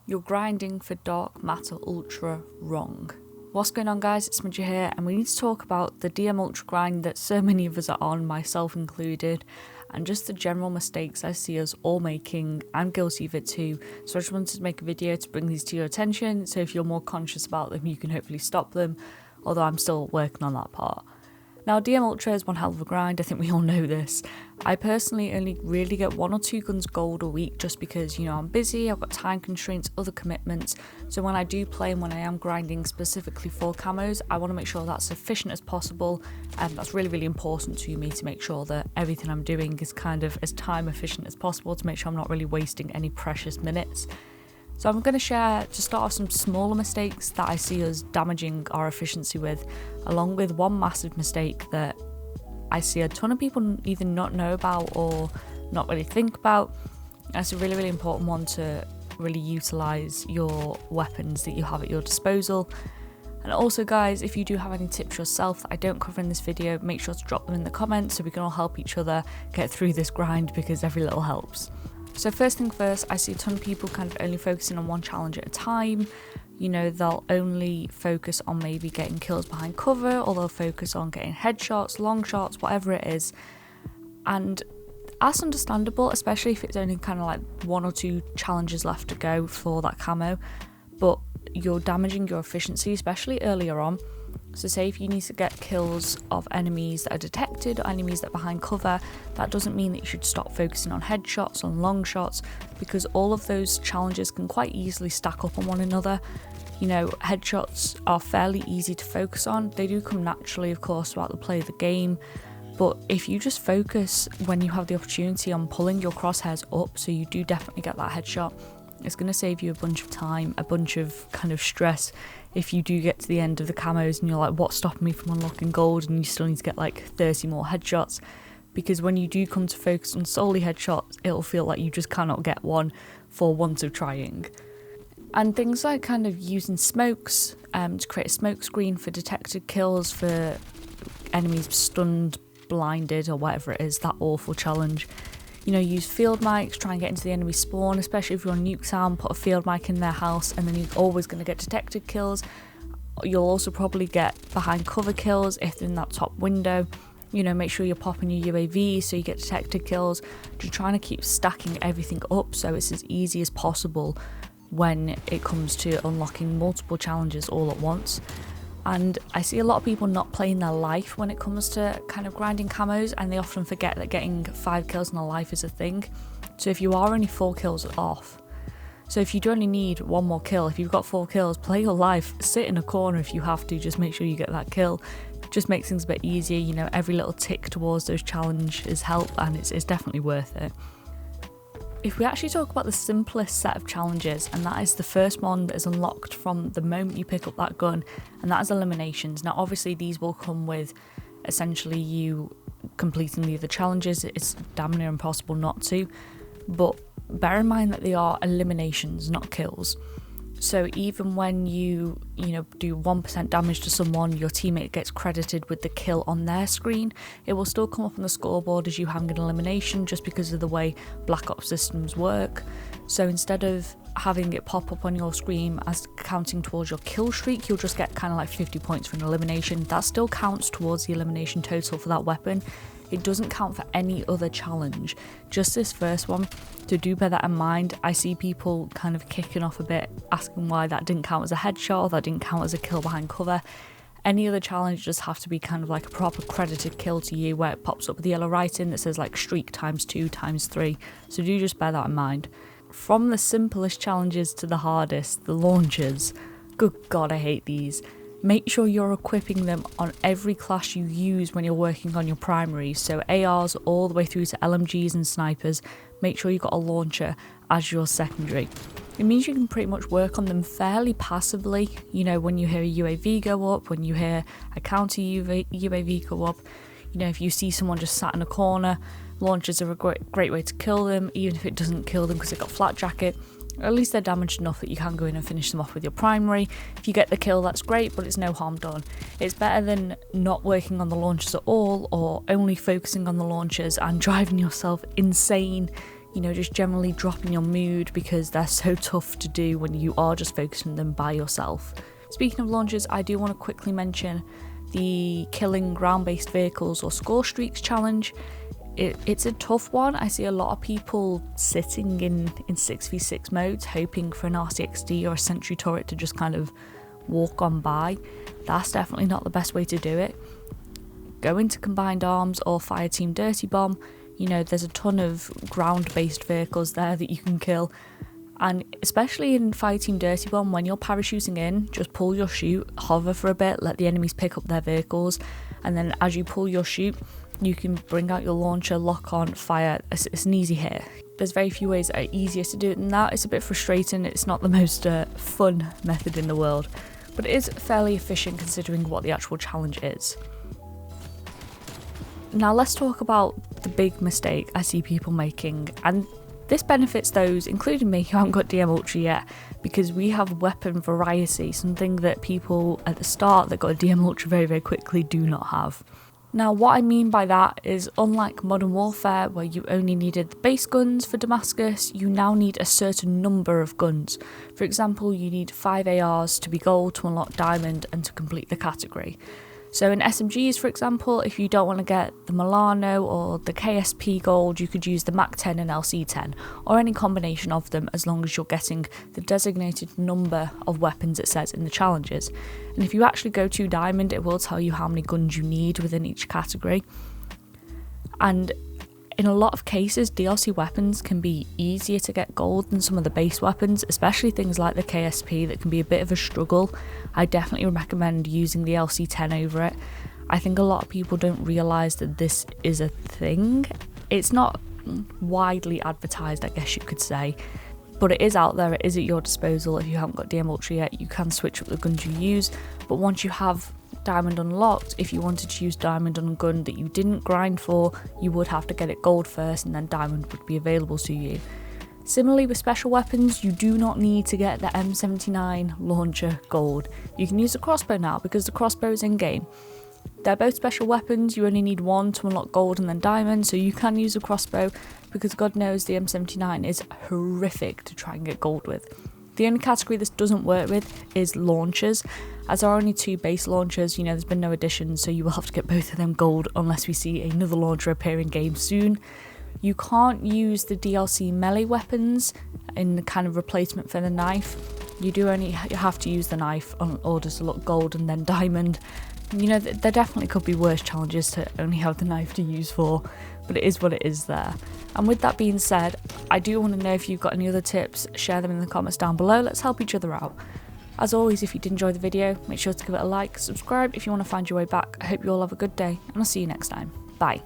You're grinding for Dark Matter Ultra wrong. What's going on, guys? It's Smidger here, and we need to talk about the DM Ultra grind that so many of us are on, myself included, and just the general mistakes I see us all making. I'm guilty of it too, so I just wanted to make a video to bring these to your attention, so if you're more conscious about them, you can hopefully stop them, although I'm still working on that part. Now, DM Ultra is one hell of a grind, I think we all know this. I personally only really get 1 or 2 guns gold a week just because, I'm busy, I've got time constraints, other commitments. So when I do play and when I am grinding specifically for camos, I want to make sure that's efficient as possible. And that's really, really important to me to make sure that everything I'm doing is kind of as time efficient as possible to make sure I'm not really wasting any precious minutes. So I'm going to share, to start off, some smaller mistakes that I see us damaging our efficiency with, along with one massive mistake that I see a ton of people either not know about or not really think about. And it's a really, really important one to really utilise your weapons that you have at your disposal. And also, guys, if you do have any tips yourself that I don't cover in this video, make sure to drop them in the comments so we can all help each other get through this grind, because every little helps. So first thing first, I see a ton of people kind of only focusing on one challenge at a time. They'll only focus on maybe getting kills behind cover, or they'll focus on getting headshots, long shots, whatever it is. And that's understandable, especially if it's only kind of like 1 or 2 challenges left to go for that camo. But you're damaging your efficiency, especially earlier on. So say if you need to get kills of enemies that are detected or enemies that are behind cover, that doesn't mean that you should stop focusing on headshots, on long shots, because all of those challenges can quite easily stack up on one another. Headshots are fairly easy to focus on. They do come naturally, of course, throughout the play of the game. But if you just focus when you have the opportunity on pulling your crosshairs up, so you do definitely get that headshot, it's going to save you a bunch of time, a bunch of kind of stress if you do get to the end of the camos and you're like, what's stopping me from unlocking gold, and you still need to get like 30 more headshots. Because when you do come to focus on solely headshots, it'll feel like you just cannot get one for want of trying. And things like kind of using smokes to create a smoke screen for detected kills, for enemies stunned, blinded, or whatever it is, that awful challenge. Use field mics, try and get into the enemy spawn, especially if you're on Nuketown, put a field mic in their house, and then you're always going to get detected kills. You'll also probably get behind cover kills if they're in that top window. Make sure you're popping your UAV so you get detected kills. Just trying to keep stacking everything up so it's as easy as possible when it comes to unlocking multiple challenges all at once. And I see a lot of people not playing their life when it comes to kind of grinding camos, and they often forget that getting 5 kills in a life is a thing. So if you are only 4 kills off, so if you do only need 1 more kill, if you've got 4 kills, play your life, sit in a corner if you have to, just make sure you get that kill. Just makes things a bit easier, every little tick towards those challenges help, and it's definitely worth it. If we actually talk about the simplest set of challenges, and that is the first one that is unlocked from the moment you pick up that gun, and that is eliminations. Now obviously these will come with essentially you completing the other challenges. It's damn near impossible not to, but bear in mind that they are eliminations, not kills. So even when you do 1% damage to someone, your teammate gets credited with the kill on their screen. It will still come up on the scoreboard as you having an elimination, just because of the way Black Ops systems work. So instead of having it pop up on your screen as counting towards your kill streak, you'll just get kind of like 50 points for an elimination. That still counts towards the elimination total for that weapon. It doesn't count for any other challenge, just this first one. So do bear that in mind. I see people kind of kicking off a bit, asking why that didn't count as a headshot, or that didn't count as a kill behind cover. Any other challenge just have to be kind of like a proper credited kill to you, where it pops up with the yellow writing that says like streak ×2 ×3. So do just bear that in mind. From the simplest challenges to the hardest, the launchers. Good God, I hate these. Make sure you're equipping them on every class you use when you're working on your primaries, so ARs all the way through to LMGs and snipers. Make sure you've got a launcher as your secondary. It means you can pretty much work on them fairly passively, when you hear a UAV go up, when you hear a counter UAV go up. If you see someone just sat in a corner, launchers are a great way to kill them, even if it doesn't kill them because they've got flat jacket. At least they're damaged enough that you can go in and finish them off with your primary. If you get the kill, that's great, but it's no harm done. It's better than not working on the launchers at all, or only focusing on the launchers and driving yourself insane, you know, just generally dropping your mood because they're so tough to do when you are just focusing on them by yourself. Speaking of launches, I do want to quickly mention the killing ground-based vehicles or score streaks challenge. It's a tough one. I see a lot of people sitting in 6v6 modes hoping for an RCXD or a sentry turret to just kind of walk on by. That's definitely not the best way to do it. Go into Combined Arms or Fireteam Dirty Bomb. You know, there's a ton of ground-based vehicles there that you can kill. And especially in Fireteam Dirty Bomb, when you're parachuting in, just pull your chute, hover for a bit, let the enemies pick up their vehicles, and then as you pull your chute, you can bring out your launcher, lock on, fire. It's an easy hit. There's very few ways that are easier to do it than that. It's a bit frustrating. It's not the most fun method in the world, but it is fairly efficient considering what the actual challenge is. Now let's talk about the big mistake I see people making, and this benefits those, including me, who haven't got DM Ultra yet, because we have weapon variety, something that people at the start that got a DM Ultra very, very quickly do not have. Now what I mean by that is, unlike Modern Warfare where you only needed the base guns for Damascus, you now need a certain number of guns. For example, you need 5 ARs to be gold to unlock diamond and to complete the category. So in SMGs, for example, if you don't want to get the Milano or the KSP gold, you could use the MAC-10 and LC-10, or any combination of them, as long as you're getting the designated number of weapons it says in the challenges. And if you actually go to diamond, it will tell you how many guns you need within each category. And in a lot of cases, DLC weapons can be easier to get gold than some of the base weapons, especially things like the KSP that can be a bit of a struggle. I definitely recommend using the LC-10 over it. I think a lot of people don't realise that this is a thing. It's not widely advertised, I guess you could say, but it is out there, it is at your disposal. If you haven't got DM Ultra yet, you can switch up the guns you use, but once you have diamond unlocked, if you wanted to use diamond on a gun that you didn't grind for, you would have to get it gold first and then diamond would be available to you. Similarly with special weapons, you do not need to get the M79 launcher gold. You can use the crossbow now because the crossbow is in game. They're both special weapons, you only need one to unlock gold and then diamond, so you can use a crossbow because God knows the M79 is horrific to try and get gold with. The only category this doesn't work with is launchers, as there are only 2 base launchers. You know, there's been no additions, so you will have to get both of them gold unless we see another launcher appear in game soon. You can't use the DLC melee weapons in the kind of replacement for the knife. You have to use the knife in order to look gold and then diamond. You know, there definitely could be worse challenges to only have the knife to use for, but it is what it is there. And with that being said, I do want to know if you've got any other tips, share them in the comments down below. Let's help each other out. As always, if you did enjoy the video, make sure to give it a like, subscribe if you want to find your way back. I hope you all have a good day, and I'll see you next time. Bye.